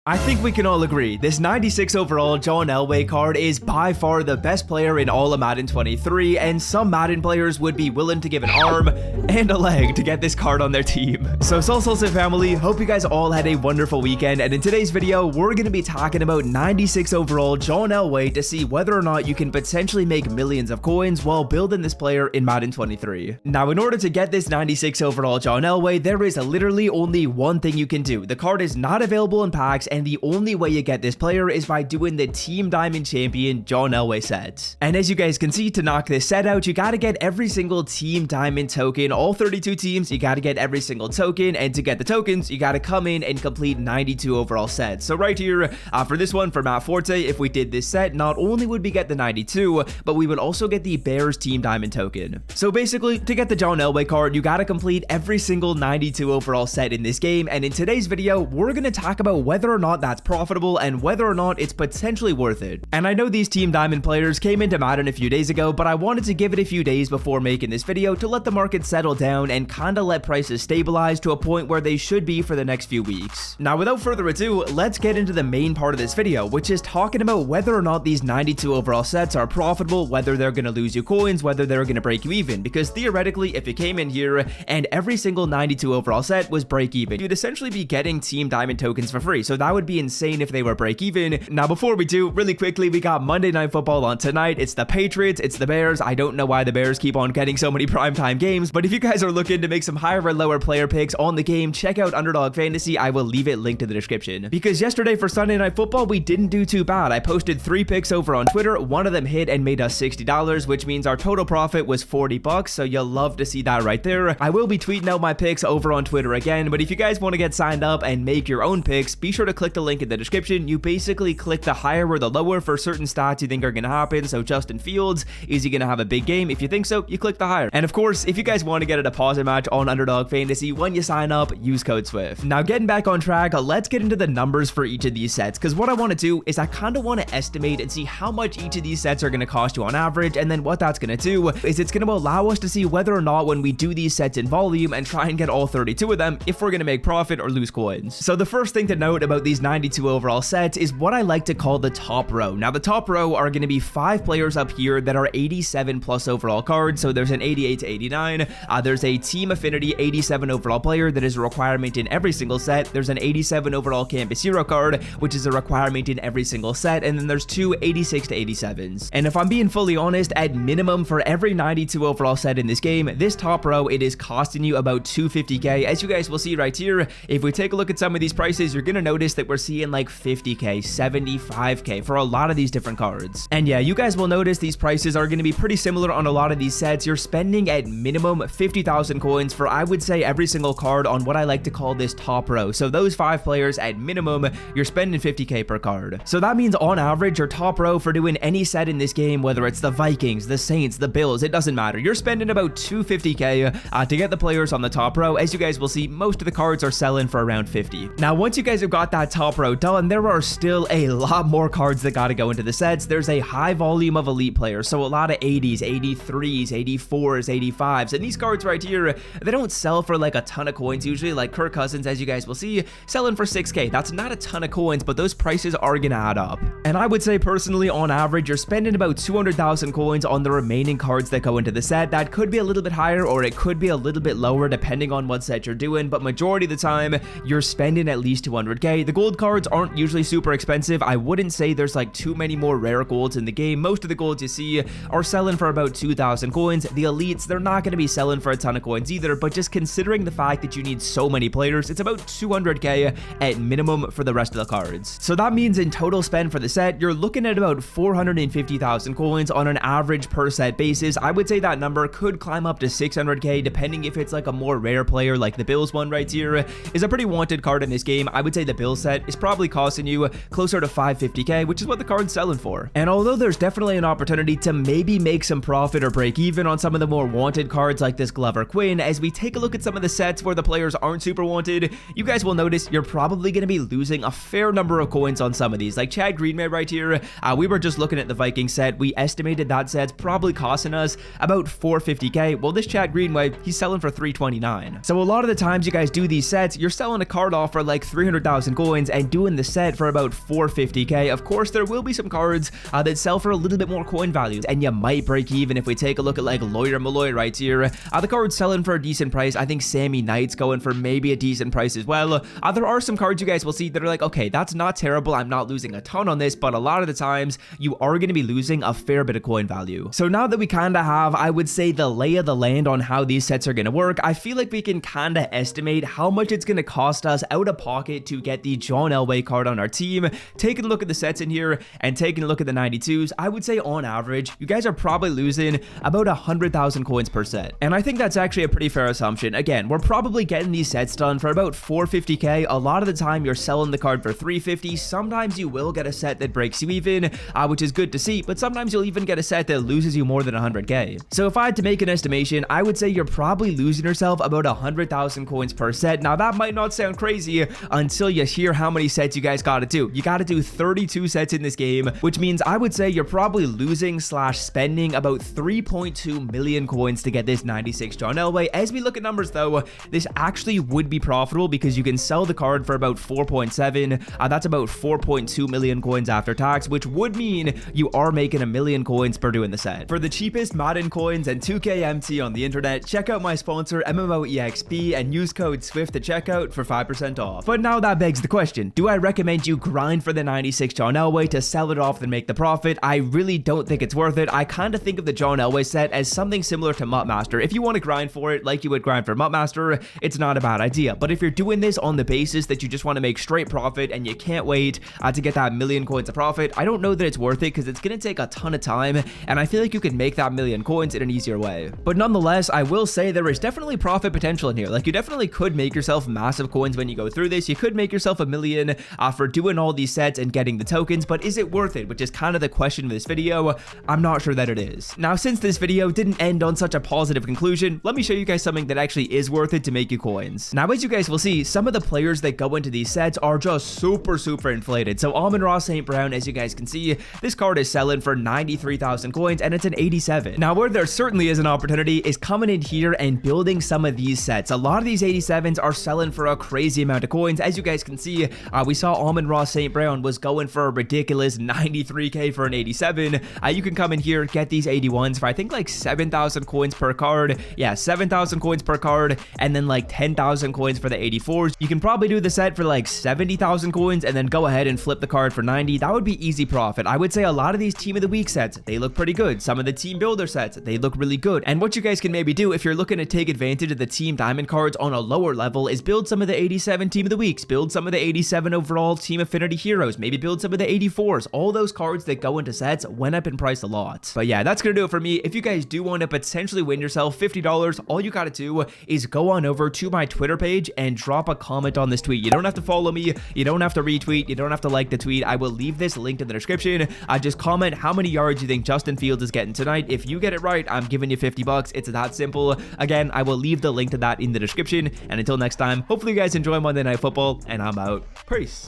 I think we can all agree, this 96 overall John Elway card is by far the best player in all of Madden 23, and some Madden players would be willing to give an arm and a leg to get this card on their team. So Salsa family, hope you guys all had a wonderful weekend, and in today's video, we're going to be talking about 96 overall John Elway to see whether or not you can potentially make millions of coins while building this player in Madden 23. Now, in order to get this 96 overall John Elway, there is literally only one thing you can do. The card is not available in packs, and the only way you get this player is by doing the Team Diamond Champion John Elway set. And as you guys can see, to knock this set out, you gotta get every single Team Diamond token, all 32 teams, you gotta get every single token, and to get the tokens, you gotta come in and complete 92 overall sets. So right here, for this one, for Matt Forte, if we did this set, not only would we get the 92, but we would also get the Bears Team Diamond token. So basically, to get the John Elway card, you gotta complete every single 92 overall set in this game, and in today's video, we're gonna talk about whether or not that's profitable and whether or not it's potentially worth it. And I know these Team Diamond players came into Madden a few days ago, but I wanted to give it a few days before making this video to let the market settle down and kinda let prices stabilize to a point where they should be for the next few weeks. Now, without further ado, let's get into the main part of this video, which is talking about whether or not these 92 overall sets are profitable, whether they're gonna lose you coins, whether they're gonna break you even, because theoretically, if you came in here and every single 92 overall set was break even, you'd essentially be getting Team Diamond tokens for free, so that would be insane if they were break even. Now, before we do, really quickly, we got Monday Night Football on tonight. It's the Patriots, it's the Bears. I don't know why the Bears keep on getting so many primetime games, but if you guys are looking to make some higher or lower player picks on the game, check out Underdog Fantasy. I will leave it linked in the description. Because yesterday for Sunday Night Football, we didn't do too bad. I posted 3 picks over on Twitter. One of them hit and made us $60, which means our total profit was $40, so you'll love to see that right there. I will be tweeting out my picks over on Twitter again, but if you guys want to get signed up and make your own picks, be sure to click the link in the description. You basically click the higher or the lower for certain stats you think are going to happen. So Justin Fields, is he going to have a big game? If you think so, you click the higher. And of course, if you guys want to get a deposit match on Underdog Fantasy, when you sign up, use code SWIFT. Now, getting back on track, let's get into the numbers for each of these sets, because what I want to do is I kind of want to estimate and see how much each of these sets are going to cost you on average, and then what that's going to do is it's going to allow us to see whether or not when we do these sets in volume and try and get all 32 of them, if we're going to make profit or lose coins. So the first thing to note about these 92 overall sets is what I like to call the top row. Now, the top row are going to be 5 players up here that are 87 plus overall cards. So there's an 88 to 89. There's a Team Affinity 87 overall player that is a requirement in every single set. There's an 87 overall Campus Hero card, which is a requirement in every single set. And then there's 2 86 to 87s. And if I'm being fully honest, at minimum for every 92 overall set in this game, this top row, it is costing you about 250k. As you guys will see right here, if we take a look at some of these prices, you're going to notice that we're seeing like 50k, 75k for a lot of these different cards. And yeah, you guys will notice these prices are going to be pretty similar on a lot of these sets. You're spending at minimum 50,000 coins for, I would say, every single card on what I like to call this top row. So those 5 players at minimum, you're spending 50k per card. So that means on average, your top row for doing any set in this game, whether it's the Vikings, the Saints, the Bills, it doesn't matter. You're spending about 250k to get the players on the top row. As you guys will see, most of the cards are selling for around 50. Now, once you guys have got that top row done, there are still a lot more cards that got to go into the sets. There's a high volume of elite players, so a lot of 80s, 83s, 84s, 85s, and these cards right here, they don't sell for like a ton of coins usually. Like Kirk Cousins, as you guys will see, selling for 6k. That's not a ton of coins, but those prices are gonna add up. And I would say personally, on average, you're spending about 200,000 coins on the remaining cards that go into the set. That could be a little bit higher or it could be a little bit lower depending on what set you're doing, but majority of the time, you're spending at least 200k. The gold cards aren't usually super expensive. I wouldn't say there's like too many more rare golds in the game. Most of the golds you see are selling for about 2,000 coins. The elites, they're not going to be selling for a ton of coins either, but just considering the fact that you need so many players, it's about 200k at minimum for the rest of the cards. So that means in total spend for the set, you're looking at about 450,000 coins on an average per set basis. I would say that number could climb up to 600k depending if it's like a more rare player, like the Bills one right here is a pretty wanted card in this game. I would say the Bills set is probably costing you closer to 550k, which is what the card's selling for. And although there's definitely an opportunity to maybe make some profit or break even on some of the more wanted cards like this Glover Quinn, as we take a look at some of the sets where the players aren't super wanted, you guys will notice you're probably going to be losing a fair number of coins on some of these. Like Chad Greenway right here, we were just looking at the Viking set. We estimated that set's probably costing us about 450k. Well, this Chad Greenway, he's selling for 329. So a lot of the times you guys do these sets, you're selling a card off for like 300,000 coins coins and doing the set for about 450k. Of course, there will be some cards that sell for a little bit more coin values, and you might break even. If we take a look at like Lawyer Malloy right here, the card's selling for a decent price. I think Sammy Knight's going for maybe a decent price as well. There are some cards you guys will see that are like, okay, that's not terrible, I'm not losing a ton on this, but a lot of the times you are going to be losing a fair bit of coin value. So now that we kind of have, I would say, the lay of the land on how these sets are going to work, I feel like we can kind of estimate how much it's going to cost us out of pocket to get the John Elway card on our team. Taking a look at the sets in here and taking a look at the 92s, I would say on average, you guys are probably losing about 100,000 coins per set. And I think that's actually a pretty fair assumption. Again, we're probably getting these sets done for about 450k. A lot of the time you're selling the card for 350. Sometimes you will get a set that breaks you even, which is good to see, but sometimes you'll even get a set that loses you more than 100k. So if I had to make an estimation, I would say you're probably losing yourself about 100,000 coins per set. Now that might not sound crazy until you hear how many sets you guys gotta do. You gotta do 32 sets in this game, which means I would say you're probably losing / spending about 3.2 million coins to get this 96 John Elway. As we look at numbers though, this actually would be profitable because you can sell the card for about 4.7. That's about 4.2 million coins after tax, which would mean you are making 1 million coins per doing the set. For the cheapest Madden coins and 2k MT on the internet, check out my sponsor MMOEXP and use code SWIFT to checkout for 5% off. But now that begs the question, do I recommend you grind for the 96 John Elway to sell it off and make the profit? I really don't think it's worth it. I kind of think of the John Elway set as something similar to Muttmaster. If you want to grind for it like you would grind for Muttmaster, it's not a bad idea. But if you're doing this on the basis that you just want to make straight profit and you can't wait to get that 1 million coins of profit, I don't know that it's worth it because it's going to take a ton of time, and I feel like you can make that 1 million coins in an easier way. But nonetheless, I will say there is definitely profit potential in here. Like, you definitely could make yourself massive coins when you go through this. You could make yourself 1 million for doing all these sets and getting the tokens, but is it worth it? Which is kind of the question of this video. I'm not sure that it is. Now, since this video didn't end on such a positive conclusion, let me show you guys something that actually is worth it to make you coins. Now, as you guys will see, some of the players that go into these sets are just super inflated. So Amon-Ra St. Brown, as you guys can see, this card is selling for 93,000 coins and it's an 87. Now, where there certainly is an opportunity is coming in here and building some of these sets. A lot of these 87s are selling for a crazy amount of coins. As you guys can see, we saw Amon-Ra St. Brown was going for a ridiculous 93k for an 87. You can come in here, get these 81s for I think like 7,000 coins per card. Yeah, 7,000 coins per card, and then like 10,000 coins for the 84s. You can probably do the set for like 70,000 coins and then go ahead and flip the card for 90. That would be easy profit. I would say a lot of these team of the week sets, they look pretty good. Some of the team builder sets, they look really good. And what you guys can maybe do if you're looking to take advantage of the team diamond cards on a lower level is build some of the 87 team of the weeks, build some of the 87 overall team affinity heroes, maybe build some of the 84s. All those cards that go into sets went up in price a lot. But yeah, that's gonna do it for me. If you guys do want to potentially win yourself $50, all you gotta do is go on over to my Twitter page and drop a comment on this tweet. You don't have to follow me, you don't have to retweet, you don't have to like the tweet. I will leave this linked in the description. Just comment how many yards you think Justin Fields is getting tonight. If you get it right, I'm giving you $50. It's that simple. Again, I will leave the link to that in the description. And until next time, hopefully you guys enjoy Monday Night Football, and I'm out. Peace.